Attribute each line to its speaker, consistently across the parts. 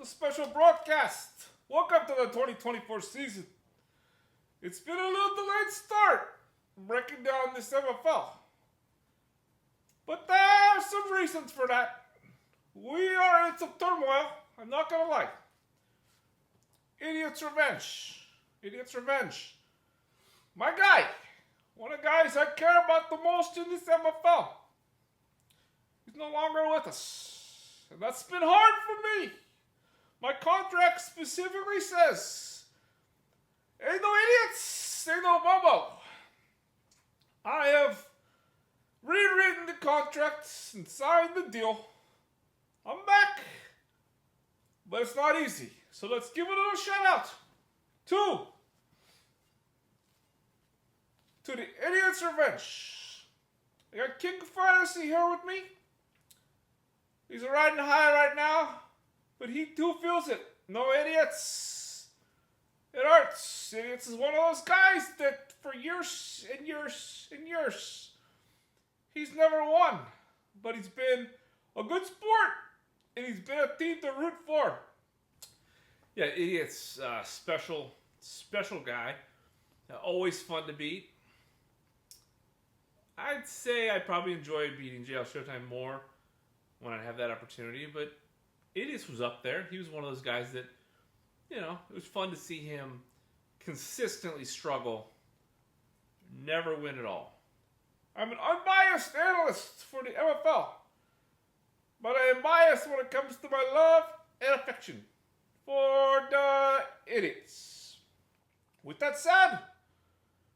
Speaker 1: a special broadcast. Welcome to the 2024 season. It's been a little delayed start breaking down this MFL. But there are some reasons for that. We are in some turmoil, I'm not gonna lie. Idiot's revenge. Idiot's revenge. My guy, one of the guys I care about the most in this MFL. He's no longer with us. And that's been hard for me. My contract specifically says, ain't no idiots, ain't no BoBo. I have rewritten the contract and signed the deal. I'm back. But it's not easy. So let's give it a little shout out to the Idiot's Revenge. I got King Fantasy here with me. He's riding high right now, but he too feels it. No idiots. It hurts. Idiots is one of those guys that for years and years and years, he's never won. But he's been a good sport, and he's been a team to root for. Yeah, Idiot's special guy. Always fun to beat. I'd say I probably enjoyed beating JL Showtime more when I have that opportunity, but Idiots was up there. He was one of those guys that, it was fun to see him consistently struggle, never win at all. I'm an unbiased analyst for the MFL, but I am biased when it comes to my love and affection for the Idiots. With that said,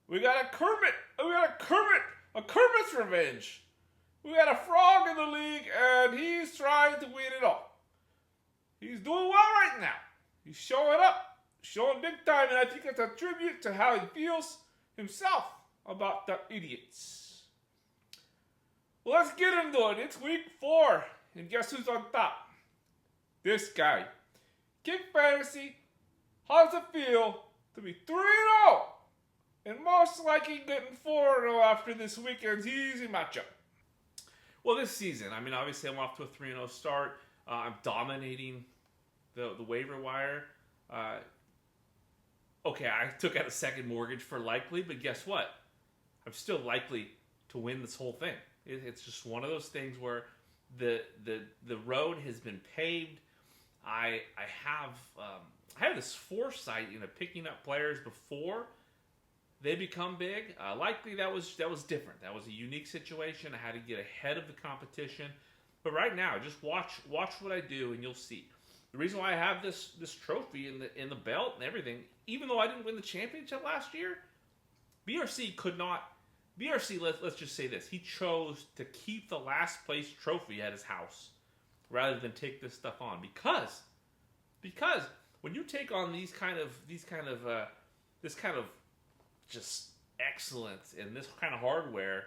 Speaker 1: we got a Kermit's revenge. We got a frog in the league, and he's trying to win it all. He's doing well right now. He's showing up, showing big time, and I think it's a tribute to how he feels himself about the Idiots. Well, let's get into it. It's week 4, and guess who's on top? This guy. King Fantasy, how does it feel to be 3-0? And most likely getting 4-0 after this weekend's easy matchup. Well, this season, obviously I'm off to a 3-0 start. I'm dominating the waiver wire. Okay, I took out a second mortgage for likely, but guess what? I'm still likely to win this whole thing. It's just one of those things where the road has been paved. I have this foresight into picking up players before they become big. Likely that was different. That was a unique situation. I had to get ahead of the competition. But right now, just watch what I do, and you'll see. The reason why I have this trophy in the belt and everything, even though I didn't win the championship last year, BRC could not. BRC, let's just say this: he chose to keep the last place trophy at his house rather than take this stuff on because when you take on this kind of just excellence and this kind of hardware,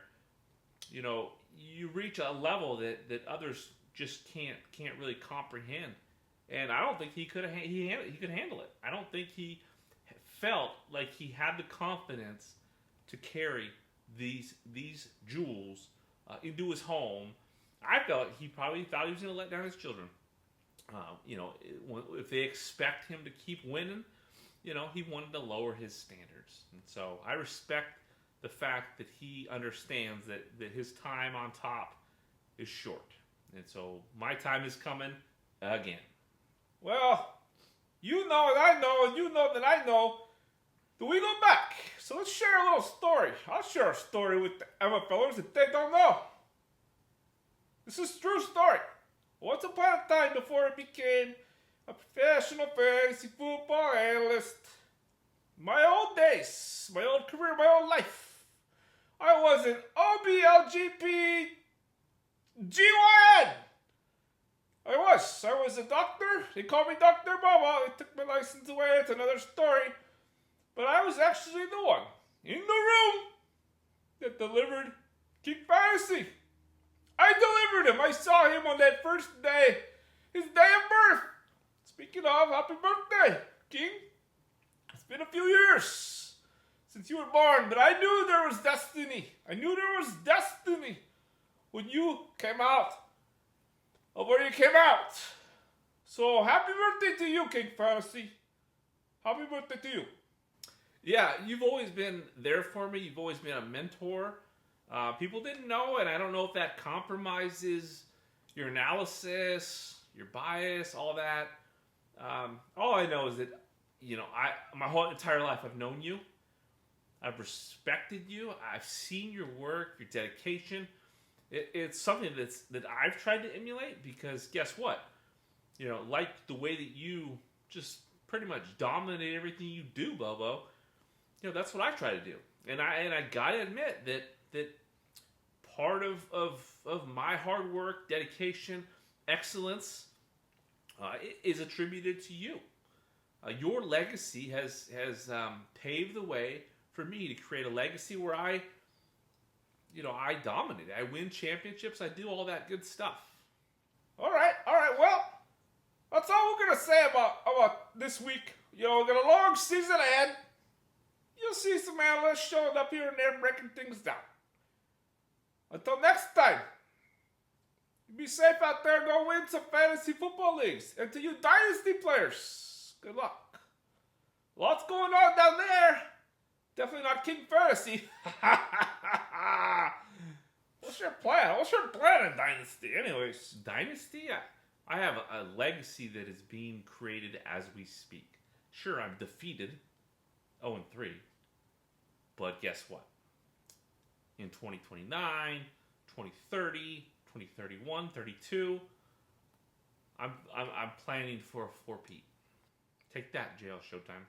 Speaker 1: you reach a level that others just can't really comprehend. And I don't think he could handle it. I don't think he felt like he had the confidence to carry these jewels into his home. I felt he probably thought he was going to let down his children. If they expect him to keep winning, he wanted to lower his standards. And so I respect the fact that he understands that his time on top is short. And so my time is coming again. Well, you know and I know, and you know that I know that we go back. So let's share a little story. I'll share a story with the MFLers that they don't know. This is a true story. Once upon a time, before I became a professional fantasy football analyst, my old days, my old career, my old life, I was an OBLGP GYN. I was a doctor. They called me Dr. BoBo. They took my license away. It's another story. But I was actually the one in the room that delivered King Fantasy. I delivered him. I saw him on that first day, his day of birth. Speaking of, happy birthday, King. It's been a few years since you were born, but I knew there was destiny. I knew there was destiny when you came out of where you came out.
Speaker 2: So happy birthday to you, King Fantasy. Happy birthday to you.
Speaker 1: Yeah, you've always been there for me. You've always been a mentor. People didn't know, and I don't know if that compromises your analysis, your bias, all that. All I know is that, my whole entire life I've known you. I've respected you. I've seen your work, your dedication. It's something that I've tried to emulate because guess what? Like the way that you just pretty much dominate everything you do, BoBo. That's what I try to do, and I gotta admit that part of my hard work, dedication, excellence is attributed to you. Your legacy has paved the way for me to create a legacy where I dominate. I win championships. I do all that good stuff.
Speaker 2: All right. Well, that's all we're gonna say about this week. We got a long season ahead. You'll see some analysts showing up here and there breaking things down. Until next time, be safe out there. Go win some fantasy football leagues. And to you dynasty players, good luck. Lots going on down there. Definitely not King Fantasy. What's your plan? What's your plan in Dynasty anyways?
Speaker 1: Dynasty? I have a legacy that is being created as we speak. Sure, I'm defeated. 0-3. But guess what? In 2029, 2030, 2031, 32, I'm planning for a 4-peat. Take that, JL Showtime.